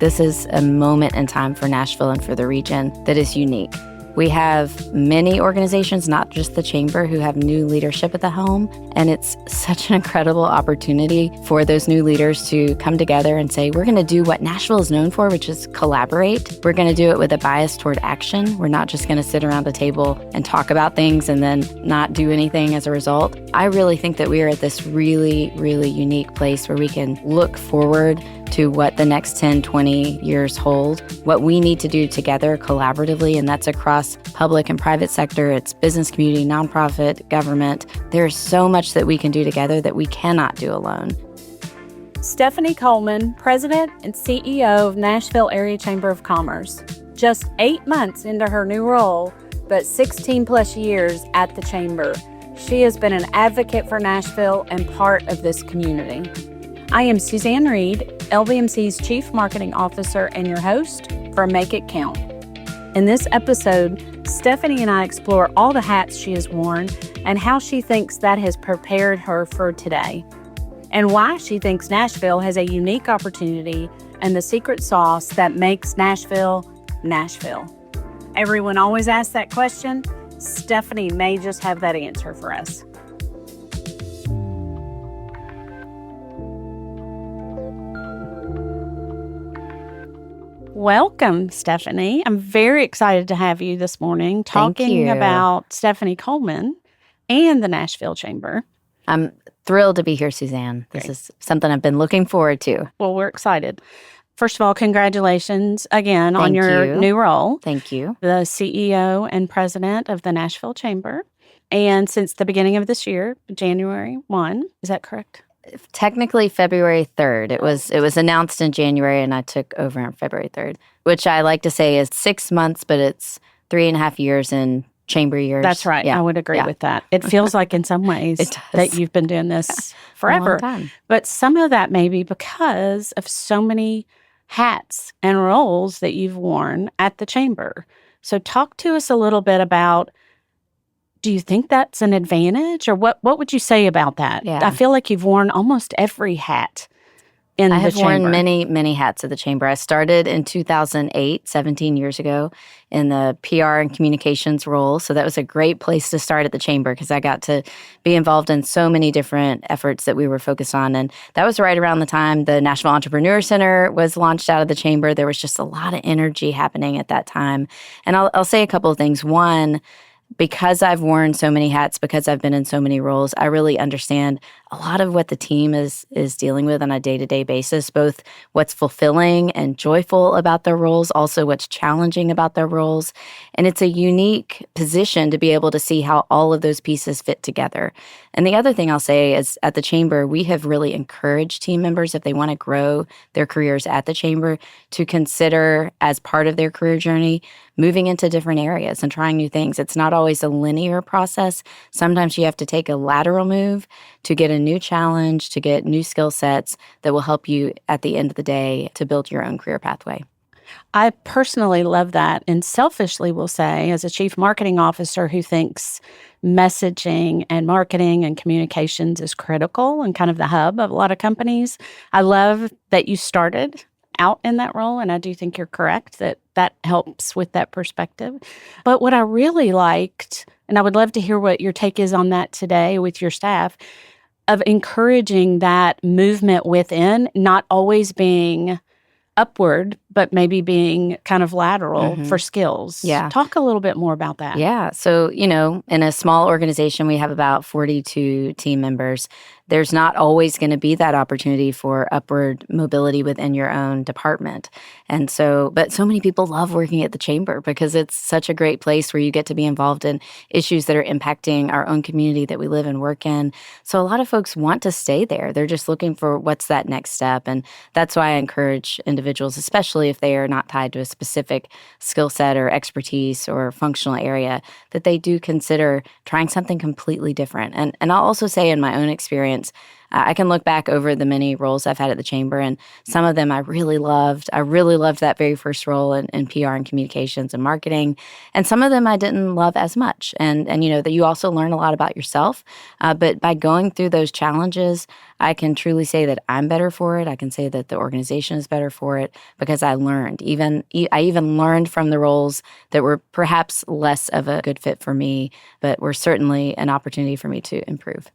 This is a moment in time for Nashville and for the region that is unique. We have many organizations, not just the Chamber, who have new leadership at the helm. And it's such an incredible opportunity for those new leaders to come together and say, we're going to do what Nashville is known for, which is collaborate. We're going to do it with a bias toward action. We're not just going to sit around a table and talk about things and then not do anything as a result. I really think that we are at this really, really unique place where we can look forward to what the next 10, 20 years hold, what we need to do together collaboratively, and that's across public and private sector. It's business community, nonprofit, government. There's so much that we can do together that we cannot do alone. Stephanie Coleman, President and CEO of Nashville Area Chamber of Commerce. Just 8 months into her new role, but 16 plus years at the Chamber. She has been an advocate for Nashville and part of this community. I am Suzanne Reed, LBMC's Chief Marketing Officer and your host for Make It Count. In this episode, Stephanie and I explore all the hats she has worn and how she thinks that has prepared her for today, and why she thinks Nashville has a unique opportunity and the secret sauce that makes Nashville, Nashville. Everyone always asks that question. Stephanie may just have that answer for us. Welcome, Stephanie. I'm very excited to have you this morning talking about Stephanie Coleman and the Nashville Chamber. I'm thrilled to be here, Suzanne. This is something I've been looking forward to. Well, we're excited. First of all, congratulations again on your new role. Thank you. The CEO and President of the Nashville Chamber. And since the beginning of this year, January 1, is that correct? Technically February 3rd. It was announced in January and I took over on February 3rd, which I like to say is 6 months, but it's 3.5 years in chamber years. That's right. Yeah. I would agree with that. It feels like in some ways that you've been doing this forever. A long time. But some of that may be because of so many hats and roles that you've worn at the Chamber. So talk to us a little bit about, do you think that's an advantage, or what would you say about that? Yeah. I feel like you've worn almost every hat in the Chamber. I have worn many, many hats at the Chamber. I started in 2008, 17 years ago, in the PR and communications role. So that was a great place to start at the Chamber because I got to be involved in so many different efforts that we were focused on. And that was right around the time the Nashville Entrepreneur Center was launched out of the Chamber. There was just a lot of energy happening at that time. And I'll say a couple of things. One, because I've worn so many hats, because I've been in so many roles, I really understand a lot of what the team is dealing with on a day-to-day basis, both what's fulfilling and joyful about their roles, also what's challenging about their roles. And it's a unique position to be able to see how all of those pieces fit together. And the other thing I'll say is at the Chamber, we have really encouraged team members, if they want to grow their careers at the Chamber, to consider as part of their career journey moving into different areas and trying new things. It's not always a linear process. Sometimes you have to take a lateral move to get a new challenge, to get new skill sets that will help you at the end of the day to build your own career pathway. I personally love that, and selfishly will say, as a chief marketing officer who thinks messaging and marketing and communications is critical and kind of the hub of a lot of companies, I love that you started out in that role, and I do think you're correct that helps with that perspective. But what I really liked, and I would love to hear what your take is on that today with your staff, of encouraging that movement within, not always being upward, but maybe being kind of lateral for skills. Yeah. Talk a little bit more about that. Yeah. So, in a small organization, we have about 42 team members. There's not always going to be that opportunity for upward mobility within your own department. And so, but so many people love working at the Chamber because it's such a great place where you get to be involved in issues that are impacting our own community that we live and work in. So a lot of folks want to stay there. They're just looking for what's that next step. And that's why I encourage individuals, especially if they are not tied to a specific skill set or expertise or functional area, that they do consider trying something completely different. And I'll also say in my own experience, I can look back over the many roles I've had at the chamber, and some of them I really loved. I really loved that very first role in PR and communications and marketing, and some of them I didn't love as much. And that you also learn a lot about yourself. But by going through those challenges, I can truly say that I'm better for it. I can say that the organization is better for it because I learned. I even learned from the roles that were perhaps less of a good fit for me, but were certainly an opportunity for me to improve.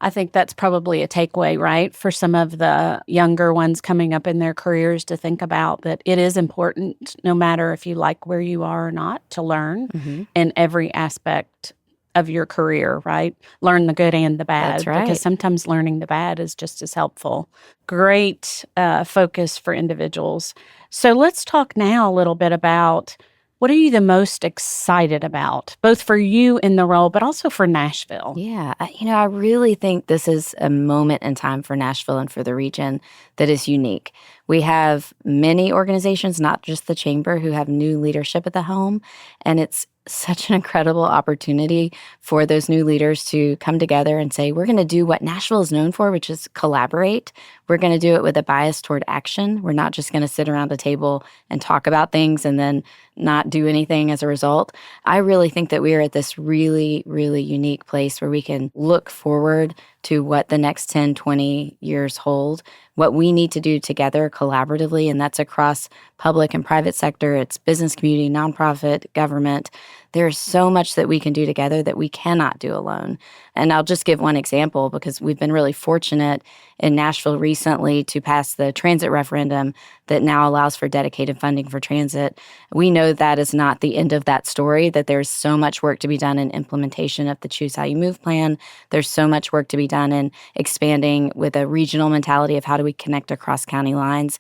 I think that's probably a takeaway, right, for some of the younger ones coming up in their careers to think about that it is important, no matter if you like where you are or not, to learn in every aspect of your career, right? Learn the good and the bad. That's right. Because sometimes learning the bad is just as helpful. Great focus for individuals. So let's talk now a little bit about what are you the most excited about, both for you in the role, but also for Nashville? Yeah, I really think this is a moment in time for Nashville and for the region that is unique. We have many organizations, not just the chamber, who have new leadership at the helm, and it's such an incredible opportunity for those new leaders to come together and say, we're going to do what Nashville is known for, which is collaborate. We're going to do it with a bias toward action. We're not just going to sit around a table and talk about things and then not do anything as a result. I really think that we are at this really, really unique place where we can look forward to what the next 10, 20 years hold, what we need to do together collaboratively, and that's across public and private sector. It's business community, nonprofit, government. There's so much that we can do together that we cannot do alone. And I'll just give one example because we've been really fortunate in Nashville recently to pass the transit referendum that now allows for dedicated funding for transit. We know that is not the end of that story, that there's so much work to be done in implementation of the Choose How You Move plan. There's so much work to be done in expanding with a regional mentality of how do we connect across county lines.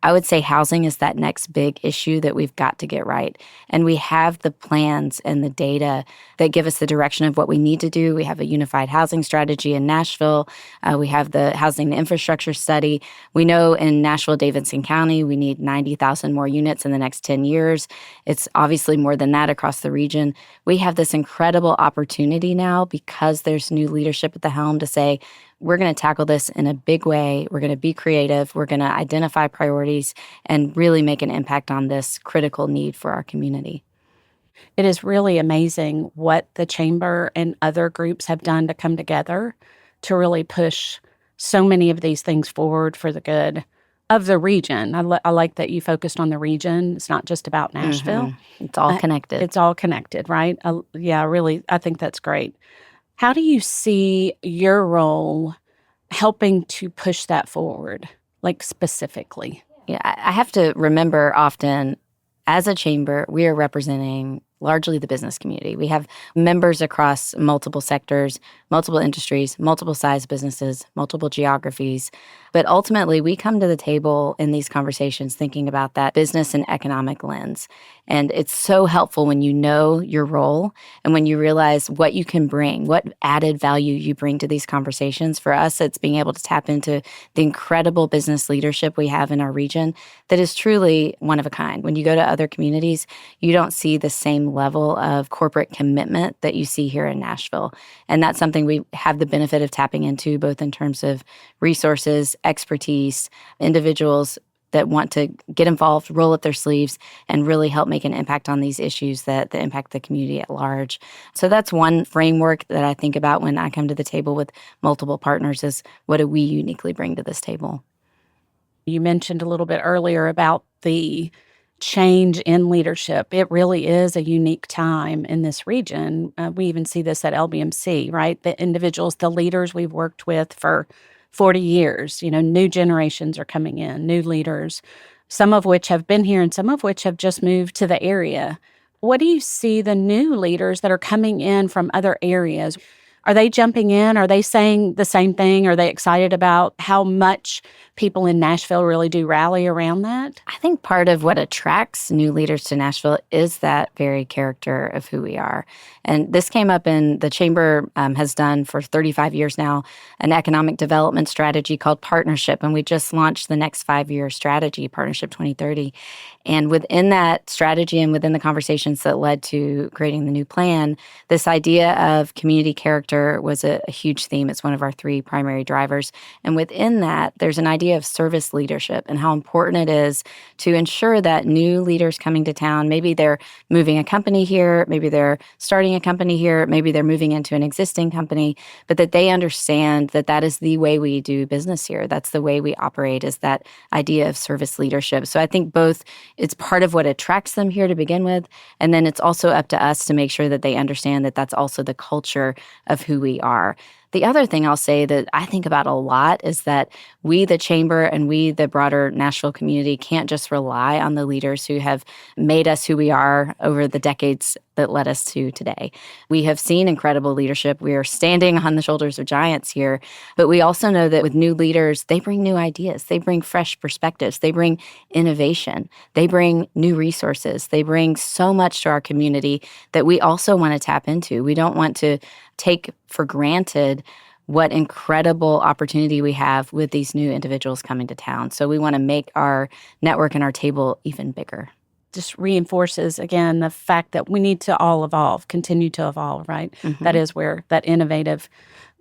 I would say housing is that next big issue that we've got to get right. And we have the plans and the data that give us the direction of what we need to do. We have a unified housing strategy in Nashville. We have the housing and infrastructure study. We know in Nashville-Davidson County, we need 90,000 more units in the next 10 years. It's obviously more than that across the region. We have this incredible opportunity now because there's new leadership at the helm to say, we're going to tackle this in a big way. We're going to be creative. We're going to identify priorities and really make an impact on this critical need for our community. It is really amazing what the chamber and other groups have done to come together to really push so many of these things forward for the good of the region. I like that you focused on the region. It's not just about Nashville. It's all connected. It's all connected, right? Yeah, really, I think that's great. How do you see your role helping to push that forward, like specifically? Yeah, I have to remember often, as a chamber, we are representing largely the business community. We have members across multiple sectors, multiple industries, multiple size businesses, multiple geographies. But ultimately, we come to the table in these conversations thinking about that business and economic lens. And it's so helpful when you know your role and when you realize what you can bring, what added value you bring to these conversations. For us, it's being able to tap into the incredible business leadership we have in our region that is truly one of a kind. When you go to other communities, you don't see the same level of corporate commitment that you see here in Nashville. And that's something we have the benefit of tapping into, both in terms of resources, expertise, individuals that want to get involved, roll up their sleeves, and really help make an impact on these issues that impact the community at large. So that's one framework that I think about when I come to the table with multiple partners is what do we uniquely bring to this table? You mentioned a little bit earlier about the change in leadership. It really is a unique time in this region. We even see this at LBMC, right? The individuals, the leaders we've worked with for 40 years, new generations are coming in, new leaders, some of which have been here and some of which have just moved to the area. What do you see the new leaders that are coming in from other areas? Are they jumping in? Are they saying the same thing? Are they excited about how much people in Nashville really do rally around that? I think part of what attracts new leaders to Nashville is that very character of who we are. And this came up in the Chamber has done for 35 years now an economic development strategy called Partnership. And we just launched the next 5-year strategy, Partnership 2030. And within that strategy and within the conversations that led to creating the new plan, this idea of community character was a huge theme. It's one of our 3 primary drivers. And within that, there's an idea of service leadership and how important it is to ensure that new leaders coming to town, maybe they're moving a company here, maybe they're starting a company here, maybe they're moving into an existing company, but that they understand that that is the way we do business here. That's the way we operate, is that idea of service leadership. So I think both it's part of what attracts them here to begin with, and then it's also up to us to make sure that they understand that that's also the culture of who we are. The other thing I'll say that I think about a lot is that we, the Chamber, and we, the broader Nashville community, can't just rely on the leaders who have made us who we are over the decades that led us to today. We have seen incredible leadership. We are standing on the shoulders of giants here. But we also know that with new leaders, they bring new ideas. They bring fresh perspectives. They bring innovation. They bring new resources. They bring so much to our community that we also want to tap into. We don't want to take for granted what incredible opportunity we have with these new individuals coming to town. So we want to make our network and our table even bigger. Just reinforces, again, the fact that we need to all evolve, continue to evolve, right? Mm-hmm. That is where that innovative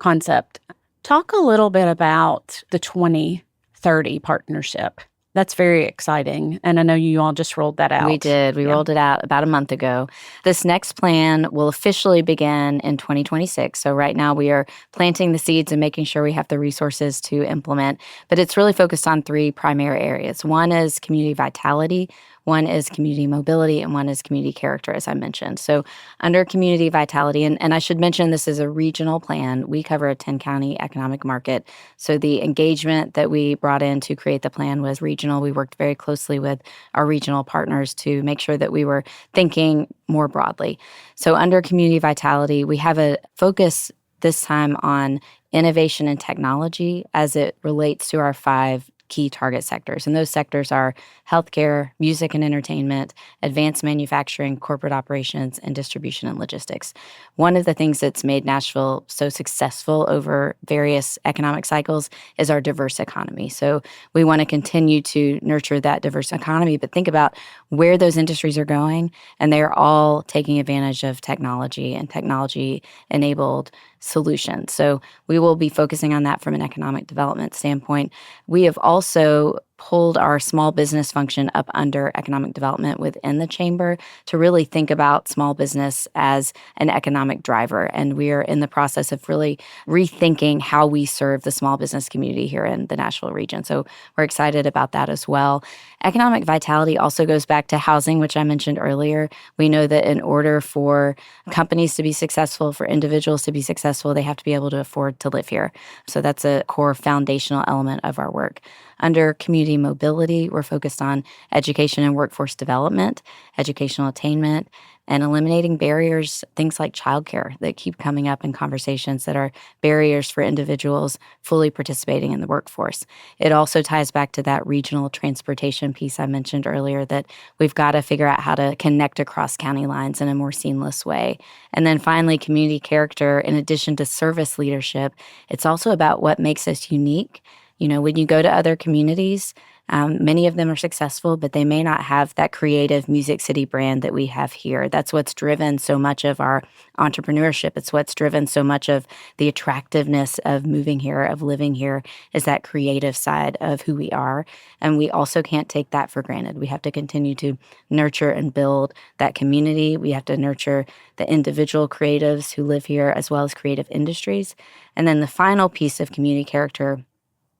concept. Talk a little bit about the 2030 partnership. That's very exciting. And I know you all just rolled that out. We did. We rolled it out about a month ago. This next plan will officially begin in 2026. So right now we are planting the seeds and making sure we have the resources to implement. But it's really focused on 3 primary areas. One is community vitality, one is community mobility, and one is community character, as I mentioned. So under community vitality, and I should mention this is a regional plan. We cover a 10-county economic market. So the engagement that we brought in to create the plan was regional. We worked very closely with our regional partners to make sure that we were thinking more broadly. So under community vitality, we have a focus this time on innovation and technology as it relates to our 5 key target sectors. And those sectors are healthcare, music and entertainment, advanced manufacturing, corporate operations, and distribution and logistics. One of the things that's made Nashville so successful over various economic cycles is our diverse economy. So we want to continue to nurture that diverse economy, but think about where those industries are going, and they're all taking advantage of technology and technology-enabled solutions. So we will be focusing on that from an economic development standpoint. We have also pulled our small business function up under economic development within the Chamber to really think about small business as an economic driver. And we are in the process of really rethinking how we serve the small business community here in the Nashville region. So we're excited about that as well. Economic vitality also goes back to housing, which I mentioned earlier. We know that in order for companies to be successful, for individuals to be successful, they have to be able to afford to live here. So that's a core foundational element of our work. Under community mobility, we're focused on education and workforce development, educational attainment, and eliminating barriers, things like childcare that keep coming up in conversations that are barriers for individuals fully participating in the workforce. It also ties back to that regional transportation piece I mentioned earlier, that we've got to figure out how to connect across county lines in a more seamless way. And then finally, community character, in addition to service leadership, it's also about what makes us unique. You know, when you go to other communities, many of them are successful, but they may not have that creative Music City brand that we have here. That's what's driven so much of our entrepreneurship. It's what's driven so much of the attractiveness of moving here, of living here, is that creative side of who we are. And we also can't take that for granted. We have to continue to nurture and build that community. We have to nurture the individual creatives who live here, as well as creative industries. And then the final piece of community character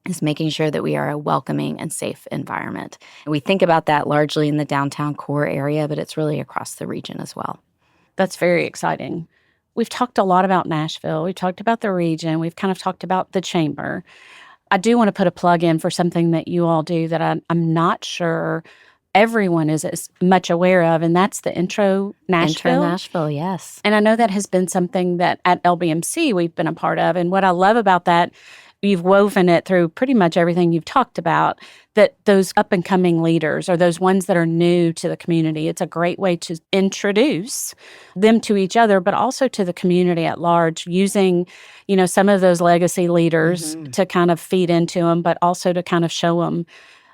is making sure that we are a welcoming and safe environment. We think about that largely in the downtown core area, but it's really across the region as well. That's very exciting. We've talked a lot about Nashville. We've talked about the region. We've kind of talked about the Chamber. I do want to put a plug in for something that you all do that I'm not sure everyone is as much aware of, and that's the Intro Nashville. Intro Nashville, yes. And I know that has been something that at LBMC we've been a part of. And what I love about that, you've woven it through pretty much everything you've talked about, that those up-and-coming leaders or those ones that are new to the community, it's a great way to introduce them to each other, but also to the community at large, using, some of those legacy leaders to kind of feed into them, but also to kind of show them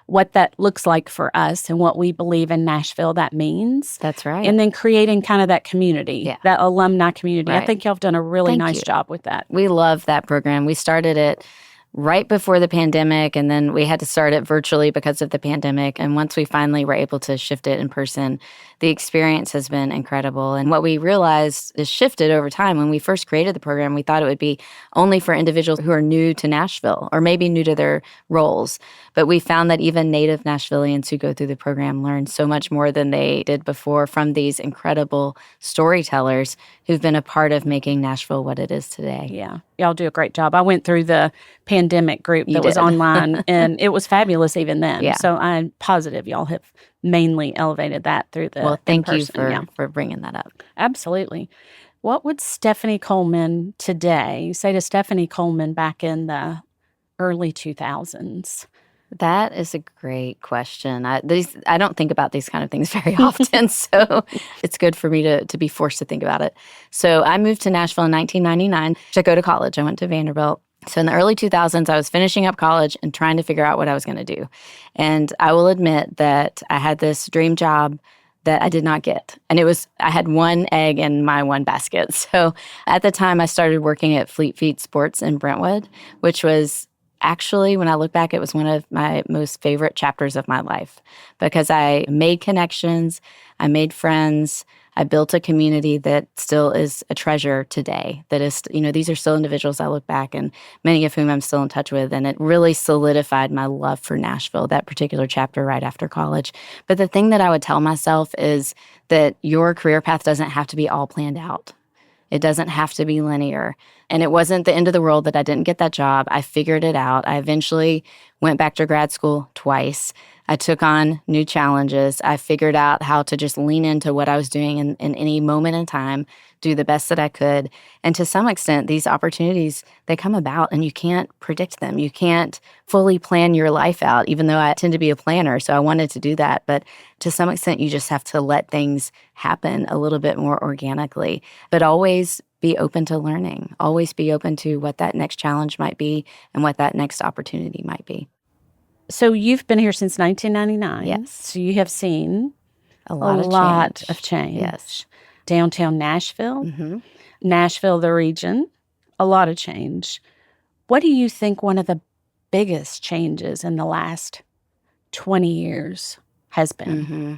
what that looks like for us and what we believe in Nashville that means. That's right. And then creating kind of that community, that alumni community. Right. I think y'all have done a really nice you. job with that. We love that program. We started it right before the pandemic, and then we had to start it virtually because of the pandemic. And once we finally were able to shift it in person, the experience has been incredible. And what we realized is shifted over time. When we first created the program, we thought it would be only for individuals who are new to Nashville or maybe new to their roles. But we found that even native Nashvillians who go through the program learn so much more than they did before from these incredible storytellers who've been a part of making Nashville what it is today. Yeah, y'all do a great job. I went through the pandemic group that was did. online, and it was fabulous even then. Yeah. So I'm positive y'all have mainly elevated that through the Well, thank you in-person. for bringing that up. Absolutely. What would Stephanie Coleman today say to Stephanie Coleman back in the early 2000s? That is a great question. I don't think about these kind of things very often, so it's good for me to be forced to think about it. So I moved to Nashville in 1999 to go to college. I went to Vanderbilt. So in the early 2000s, I was finishing up college and trying to figure out what I was going to do. And I will admit that I had this dream job that I did not get. And I had one egg in my one basket. So at the time, I started working at Fleet Feet Sports in Brentwood, which was actually, when I look back, it was one of my most favorite chapters of my life because I made connections, I made friends, I built a community that still is a treasure today. That is, these are still individuals I look back and many of whom I'm still in touch with. And it really solidified my love for Nashville, that particular chapter right after college. But the thing that I would tell myself is that your career path doesn't have to be all planned out. It doesn't have to be linear. And it wasn't the end of the world that I didn't get that job. I figured it out. I eventually went back to grad school twice. I took on new challenges. I figured out how to just lean into what I was doing in any moment in time, do the best that I could. And to some extent, these opportunities, they come about and you can't predict them. You can't fully plan your life out, even though I tend to be a planner, so I wanted to do that. But to some extent, you just have to let things happen a little bit more organically. But always be open to learning. Always be open to what that next challenge might be and what that next opportunity might be. So you've been here since 1999. Yes. So you have seen a lot of change. Yes. Downtown Nashville, Mm-hmm. Nashville, the region, a lot of change. What do you think one of the biggest changes in the last 20 years has been? Mm-hmm.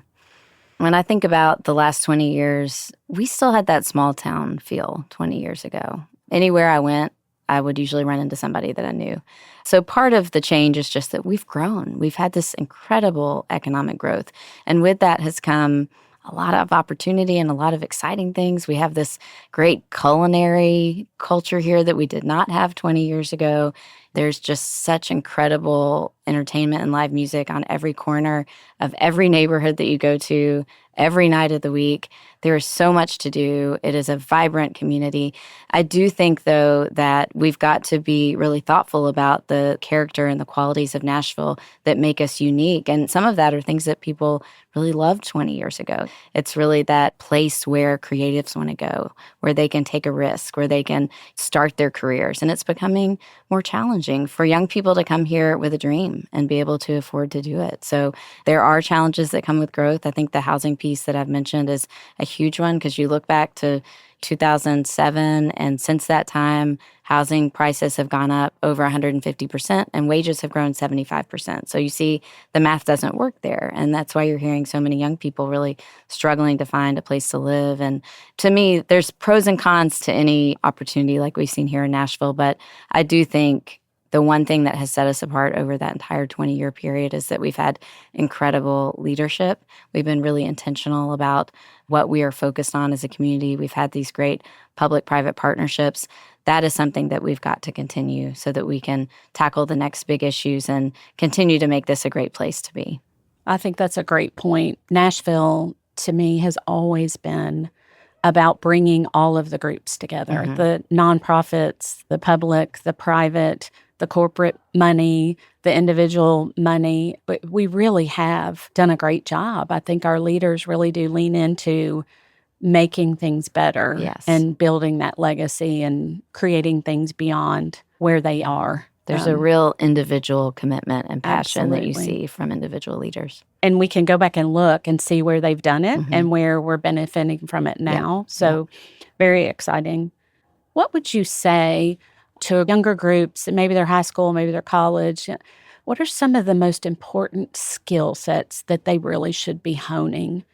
When I think about the last 20 years, we still had that small town feel 20 years ago. Anywhere I went, I would usually run into somebody that I knew. So part of the change is just that we've grown. We've had this incredible economic growth. And with that has come a lot of opportunity and a lot of exciting things. We have this great culinary culture here that we did not have 20 years ago. There's just such incredible entertainment and live music on every corner of every neighborhood that you go to, every night of the week. There is so much to do. It is a vibrant community. I do think, though, that we've got to be really thoughtful about the character and the qualities of Nashville that make us unique. And some of that are things that people really loved 20 years ago. It's really that place where creatives want to go, where they can take a risk, where they can start their careers. And it's becoming more challenging for young people to come here with a dream and be able to afford to do it. So there are challenges that come with growth. I think the housing piece that I've mentioned is a huge one because you look back to 2007, and since that time, housing prices have gone up over 150% and wages have grown 75%. So you see the math doesn't work there. And that's why you're hearing so many young people really struggling to find a place to live. And to me, there's pros and cons to any opportunity like we've seen here in Nashville. But I do think the one thing that has set us apart over that entire 20-year period is that we've had incredible leadership. We've been really intentional about what we are focused on as a community. We've had these great public-private partnerships. That is something that we've got to continue so that we can tackle the next big issues and continue to make this a great place to be. I think that's a great point. Nashville, to me, has always been about bringing all of the groups together, the nonprofits, the public, the private, the corporate money, the individual money. But we really have done a great job. I think our leaders really do lean into making things better Yes. and building that legacy and creating things beyond where they are. There's a real individual commitment and passion that you Absolutely. see from individual leaders. And we can go back and look and see where they've done it and where we're benefiting from it now. So very exciting. What would you say to younger groups, maybe they're high school, maybe they're college? What are some of the most important skill sets that they really should be honing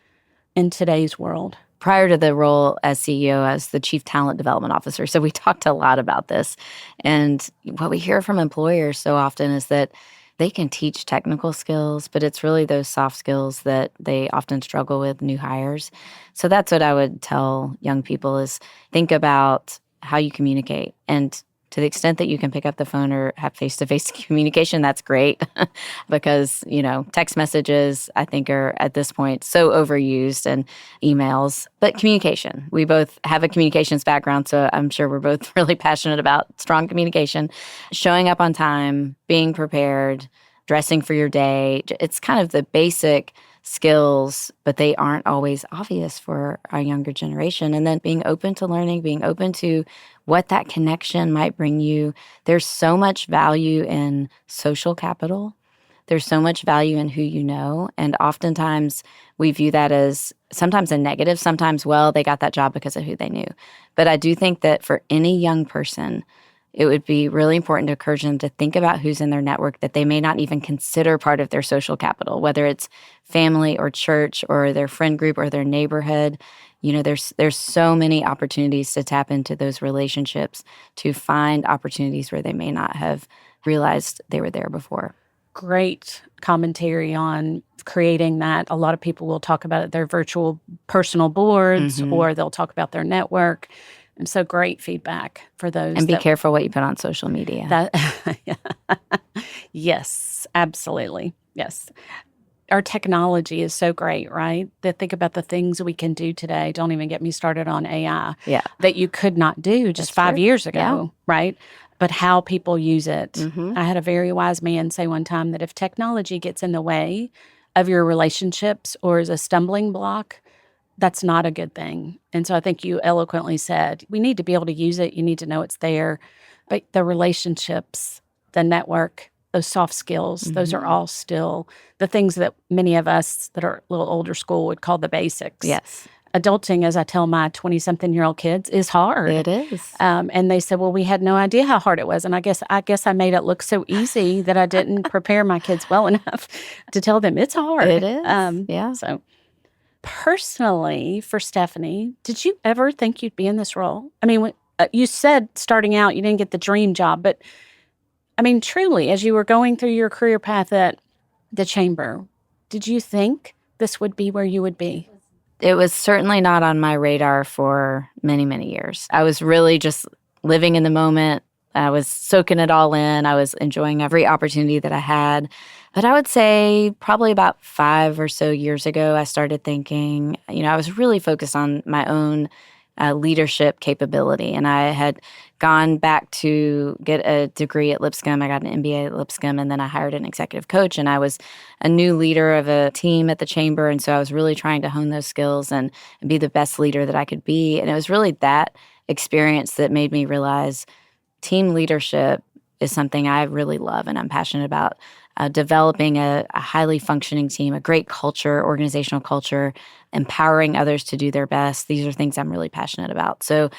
in today's world? Prior to the role as CEO, I was the Chief Talent Development Officer. So we talked a lot about this. And what we hear from employers so often is that they can teach technical skills, but it's really those soft skills that they often struggle with new hires. So that's what I would tell young people is think about how you communicate. And to the extent that you can pick up the phone or have face-to-face communication, that's great because, text messages, I think, are at this point so overused and emails. But communication, we both have a communications background, so I'm sure we're both really passionate about strong communication, showing up on time, being prepared, dressing for your day. It's kind of the basic skills, but they aren't always obvious for our younger generation. And then being open to learning, being open to what that connection might bring you. There's so much value in social capital. There's so much value in who you know. And oftentimes we view that as sometimes a negative, sometimes, well, they got that job because of who they knew. But I do think that for any young person, it would be really important to encourage them to think about who's in their network that they may not even consider part of their social capital, whether it's family or church or their friend group or their neighborhood. There's so many opportunities to tap into those relationships to find opportunities where they may not have realized they were there before. Great commentary on creating that. A lot of people will talk about it, their virtual personal boards, or they'll talk about their network. And so great feedback for those. And be careful what you put on social media. Yes, absolutely. Yes. Our technology is so great, right? That think about the things we can do today. Don't even get me started on AI. Yeah. That you could not do just 5 years ago, right? But how people use it. I had a very wise man say one time that if technology gets in the way of your relationships or is a stumbling block, that's not a good thing. And so I think you eloquently said, we need to be able to use it. You need to know it's there. But the relationships, the network, those soft skills, those are all still the things that many of us that are a little older school would call the basics. Yes. Adulting, as I tell my 20-something-year-old kids, is hard. It is. And they said, well, we had no idea how hard it was. And I guess I made it look so easy that I didn't prepare my kids well enough to tell them it's hard. It is. Yeah. So personally, for Stephanie, did you ever think you'd be in this role? I mean, you said starting out you didn't get the dream job, but I mean, truly, as you were going through your career path at the Chamber, did you think this would be where you would be? It was certainly not on my radar for many, many years. I was really just living in the moment. I was soaking it all in. I was enjoying every opportunity that I had. But I would say probably about 5 or so years ago, I started thinking, I was really focused on my own leadership capability. And I had gone back to get a degree at Lipscomb. I got an MBA at Lipscomb, and then I hired an executive coach. And I was a new leader of a team at the Chamber. And so I was really trying to hone those skills and be the best leader that I could be. And it was really that experience that made me realize team leadership is something I really love and I'm passionate about. Developing a highly functioning team, a great culture, organizational culture, empowering others to do their best. These are things I'm really passionate about. So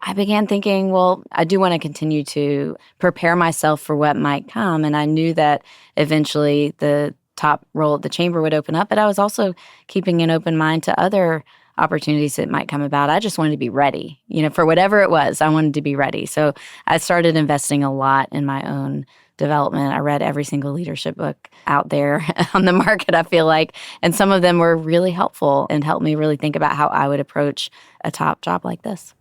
I began thinking, well, I do want to continue to prepare myself for what might come. And I knew that eventually the top role at the Chamber would open up, but I was also keeping an open mind to other opportunities that might come about. I just wanted to be ready. For whatever it was, I wanted to be ready. So I started investing a lot in my own development. I read every single leadership book out there on the market, I feel like. And some of them were really helpful and helped me really think about how I would approach a top job like this.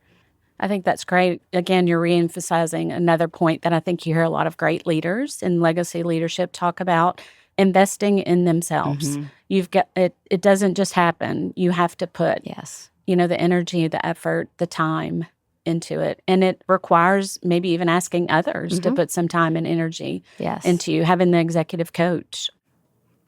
I think that's great. Again, you're reemphasizing another point that I think you hear a lot of great leaders in legacy leadership talk about: investing in themselves. You've got it. It doesn't just happen. You have to put, Yes, the energy, the effort, the time into it. And it requires maybe even asking others to put some time and energy into you, having the executive coach.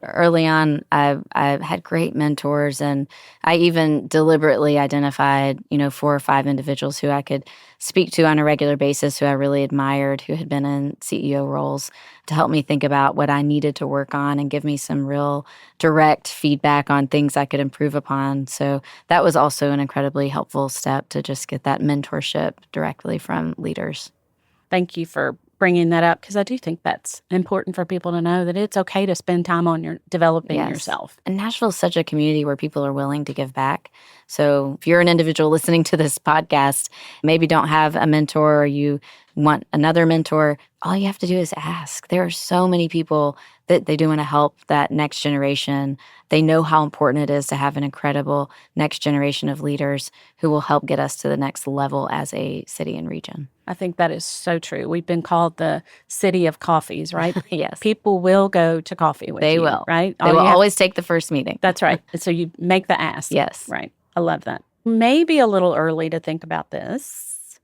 Early on, I had great mentors, and I even deliberately identified, 4 or 5 individuals who I could speak to on a regular basis, who I really admired, who had been in CEO roles, to help me think about what I needed to work on and give me some real direct feedback on things I could improve upon. So that was also an incredibly helpful step, to just get that mentorship directly from leaders. Thank you for bringing that up, because I do think that's important for people to know, that it's okay to spend time on your developing yourself. And Nashville is such a community where people are willing to give back. So if you're an individual listening to this podcast, maybe don't have a mentor, or you want another mentor, all you have to do is ask. There are so many people that they do want to help that next generation. They know how important it is to have an incredible next generation of leaders who will help get us to the next level as a city and region. I think that is so true. We've been called the city of coffees, right? Yes. People will go to coffee with you. They will. Right? They will always take the first meeting. That's right. So you make the ask. Yes. Right. I love that. Maybe a little early to think about this,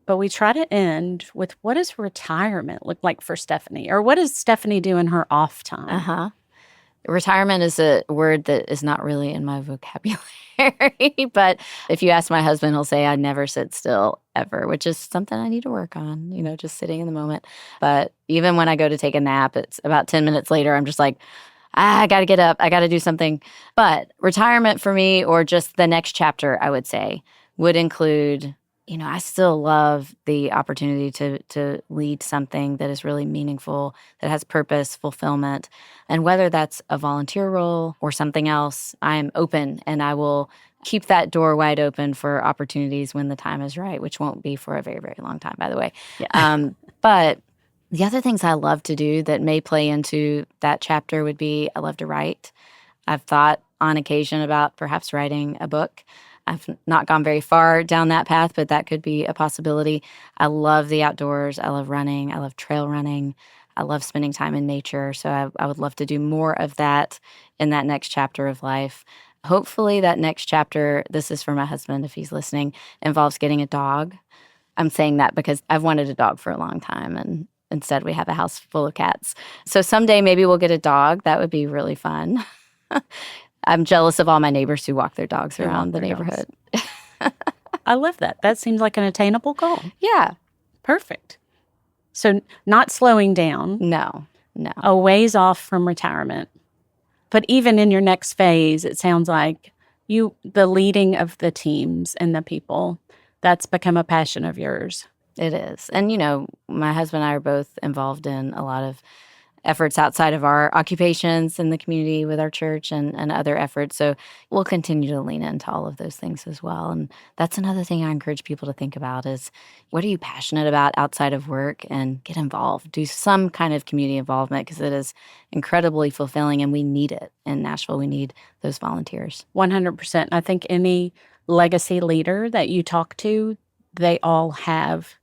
but we try to end with, what does retirement look like for Stephanie? Or what does Stephanie do in her off time? Retirement is a word that is not really in my vocabulary. But if you ask my husband, he'll say I never sit still ever, which is something I need to work on, just sitting in the moment. But even when I go to take a nap, it's about 10 minutes later, I'm just like, I got to get up. I got to do something. But retirement for me, or just the next chapter, I would say, would include, I still love the opportunity to lead something that is really meaningful, that has purpose, fulfillment. And whether that's a volunteer role or something else, I'm open, and I will keep that door wide open for opportunities when the time is right, which won't be for a very, very long time, by the way. Yeah. But the other things I love to do that may play into that chapter would be, I love to write. I've thought on occasion about perhaps writing a book. I've not gone very far down that path, but that could be a possibility. I love the outdoors. I love running. I love trail running. I love spending time in nature. So I would love to do more of that in that next chapter of life. Hopefully that next chapter, this is for my husband if he's listening, involves getting a dog. I'm saying that because I've wanted a dog for a long time, and instead we have a house full of cats. So someday maybe we'll get a dog. That would be really fun. I'm jealous of all my neighbors who walk their dogs around the neighborhood. I love that. That seems like an attainable goal. Yeah. Perfect. So not slowing down. No. A ways off from retirement. But even in your next phase, it sounds like the leading of the teams and the people, that's become a passion of yours. It is. And, my husband and I are both involved in a lot of efforts outside of our occupations in the community with our church and other efforts. So we'll continue to lean into all of those things as well. And that's another thing I encourage people to think about is, what are you passionate about outside of work? And get involved. Do some kind of community involvement, because it is incredibly fulfilling, and we need it in Nashville. We need those volunteers. 100%. I think any legacy leader that you talk to, they all have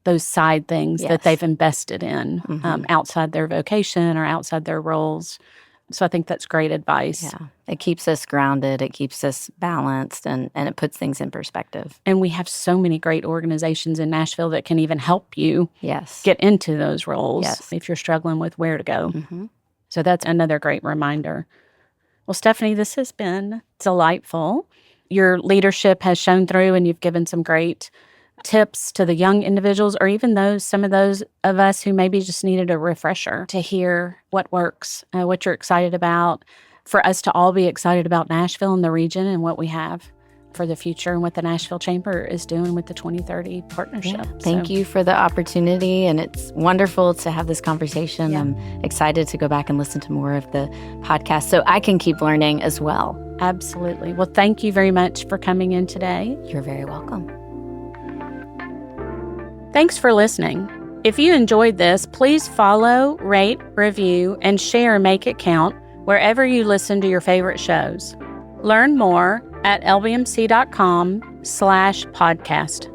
those side things that they've invested in outside their vocation or outside their roles. So I think that's great advice. Yeah. It keeps us grounded. It keeps us balanced, and it puts things in perspective. And we have so many great organizations in Nashville that can even help you get into those roles if you're struggling with where to go. So that's another great reminder. Well, Stephanie, this has been delightful. Your leadership has shown through, and you've given some great tips to the young individuals, or even some of those of us who maybe just needed a refresher to hear what works, what you're excited about, for us to all be excited about Nashville and the region and what we have for the future and what the Nashville Chamber is doing with the 2030 partnership. Yeah. Thank you for the opportunity, and it's wonderful to have this conversation. I'm excited to go back and listen to more of the podcast so I can keep learning as well. Absolutely. Well, thank you very much for coming in today. You're very welcome. Thanks for listening. If you enjoyed this, please follow, rate, review, and share Make It Count wherever you listen to your favorite shows. Learn more at lbmc.com/podcast.